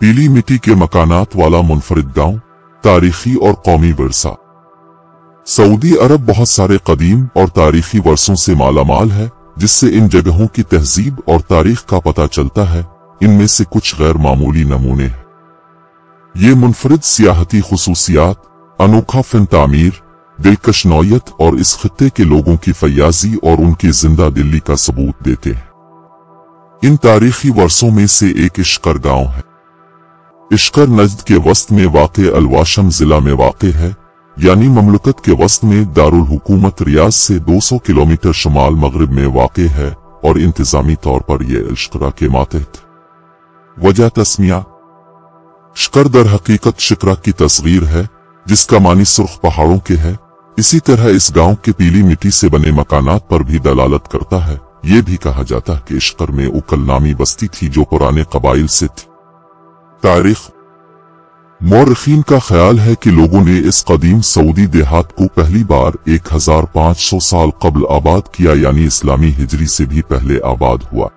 पीली मिट्टी के मकानात वाला मुनफरिद गांव, तारीखी और कौमी विरसा। सऊदी अरब बहुत सारे कदीम और तारीखी वर्षों से मालामाल है, जिससे इन जगहों की तहजीब और तारीख का पता चलता है। इनमें से कुछ गैर मामूली नमूने हैं। ये मुनफरिद सियाहती खुसूसियात, अनोखा फिन तामीर, दिलकश नौयत और इस खित्ते के लोगों की फयाजी और उनकी जिंदा दिली का सबूत देते हैं। इन तारीखी वर्षों में से एक इश्कर गांव है। इश्कर नजद के वस्त में वाक़े अलवाशम जिला में वाक़े है, यानी ममलकत के वस्त में दारुल हुकूमत रियाज से 200 किलोमीटर शुमाल मगरिब में वाक़े है और इंतजामी तौर पर यह इश्करा के मातहत। वजह तस्मिया। शिकर दर हकीकत शिकरा की तस्गीर है, जिसका मानी सुर्ख पहाड़ों के है। इसी तरह इस गांव के पीली मिट्टी से बने मकानात पर भी दलालत करता है। ये भी कहा जाता है कि इश्कर में उकल नामी बस्ती थी जो पुराने कबाइल से थी। तारीख। मौरखीन का ख्याल है कि लोगों ने इस कदीम सऊदी देहात को पहली बार 1500 साल कबल आबाद किया, यानी इस्लामी हिजरी से भी पहले आबाद हुआ।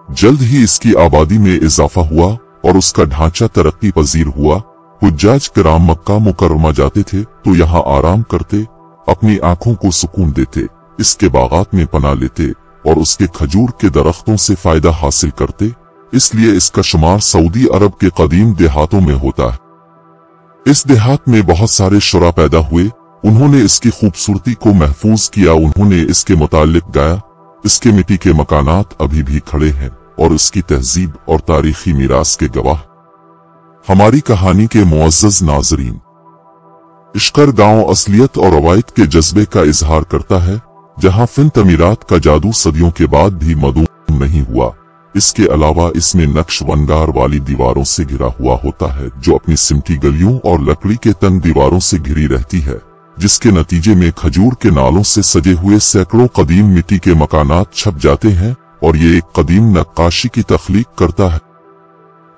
जल्द ही इसकी आबादी में इजाफा हुआ और उसका ढांचा तरक्की पजीर हुआ। हुज्जाज किराम मक्का मुकर्रमा जाते थे तो यहाँ आराम करते, अपनी आंखों को सुकून देते, इसके बागात में पनाह लेते और उसके खजूर के दरख्तों से फायदा हासिल करते। इसलिए इसका शुमार सऊदी अरब के कदीम देहातों में होता है। इस देहात में बहुत सारे शुरा पैदा हुए। उन्होंने इसकी खूबसूरती को महफूज किया। उन्होंने इसके मुताल्लिक गाया। इसके मिट्टी के मकानात अभी भी खड़े हैं और इसकी तहजीब और तारीखी मीरास के गवाह। हमारी कहानी के मुअज़्ज़ज़ नाज़रीन, इश्कर गांव असलियत और रवायत के जज्बे का इजहार करता है, जहां फिन तमीरात का जादू सदियों के बाद भी मदूम नहीं हुआ। इसके अलावा इसमें नक्श वनगार वाली दीवारों से घिरा हुआ होता है, जो अपनी सिमटी गलियों और लकड़ी के तंग दीवारों से घिरी रहती है, जिसके नतीजे में खजूर के नालों से सजे हुए सैकड़ों कदीम मिट्टी के मकानात छप जाते हैं और ये एक कदीम नक्काशी की तख्लीक करता है।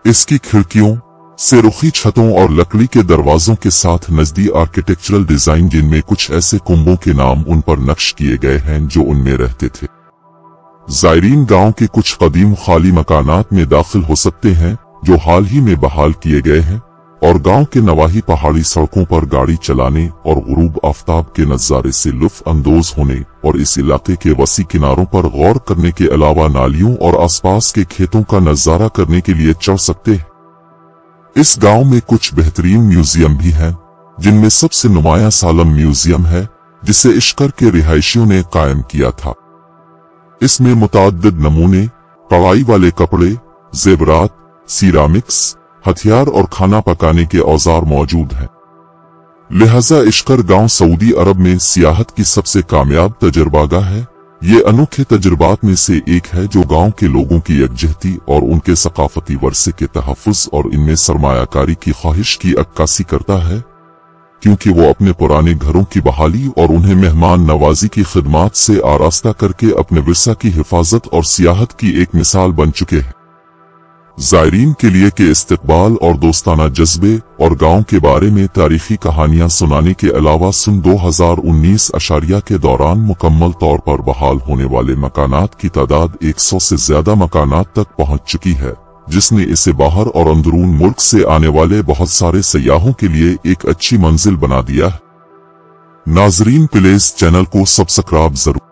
इसकी खिड़कियों से रुखी छतों और लकड़ी के दरवाजों के साथ नजदी आर्किटेक्चरल डिजाइन, जिनमें कुछ ऐसे कुंभों के नाम उन पर नक्श किए गए हैं जो उनमें रहते थे। जायरीन गांव के कुछ कदीम खाली मकानात में दाखिल हो सकते हैं, जो हाल ही में बहाल किए गए हैं, और गांव के नवाही पहाड़ी सड़कों पर गाड़ी चलाने और गुरूब आफताब के नजारे से लुत्फ अंदोज होने और इस इलाके के वसी किनारों पर गौर करने के अलावा नालियों और आसपास के खेतों का नजारा करने के लिए चढ़ सकते हैं। इस गांव में कुछ बेहतरीन म्यूजियम भी हैं, जिनमें सबसे नुमाया सालम म्यूजियम है, जिसे इश्कर के रिहायशियों ने कायम किया था। इसमें मुताद्दिद नमूने, कढ़ाई वाले कपड़े, जेवरात, सिरामिक्स, हथियार और खाना पकाने के औजार मौजूद हैं। लिहाजा इश्कर गांव सऊदी अरब में सियाहत की सबसे कामयाब तजर्बागाह है। ये अनोखे तजुर्बात में से एक है जो गांव के लोगों की यकजहती और उनके सकाफती वर्से के तहफ़्फ़ुज़ और इनमें सरमायाकारी की ख्वाहिश की अक्कासी करता है, क्योंकि वो अपने पुराने घरों की बहाली और उन्हें मेहमान नवाजी की खिदमात से आरास्ता करके अपने विरसा की हिफाजत और सियाहत की एक मिसाल बन चुके हैं। जायरीन के लिए के इस्तकबाल और दोस्ताना जज्बे और गांव के बारे में तारीखी कहानियां सुनाने के अलावा सन 2019 अशारिया के दौरान मुकम्मल तौर पर बहाल होने वाले मकानात की तादाद 100 से ज्यादा मकानात तक पहुंच चुकी है, जिसने इसे बाहर और अंदरून मुल्क से आने वाले बहुत सारे सयाहों के लिए एक अच्छी मंजिल बना दिया है। नाजरीन, प्लीज चैनल को सब्सक्राइब जरूर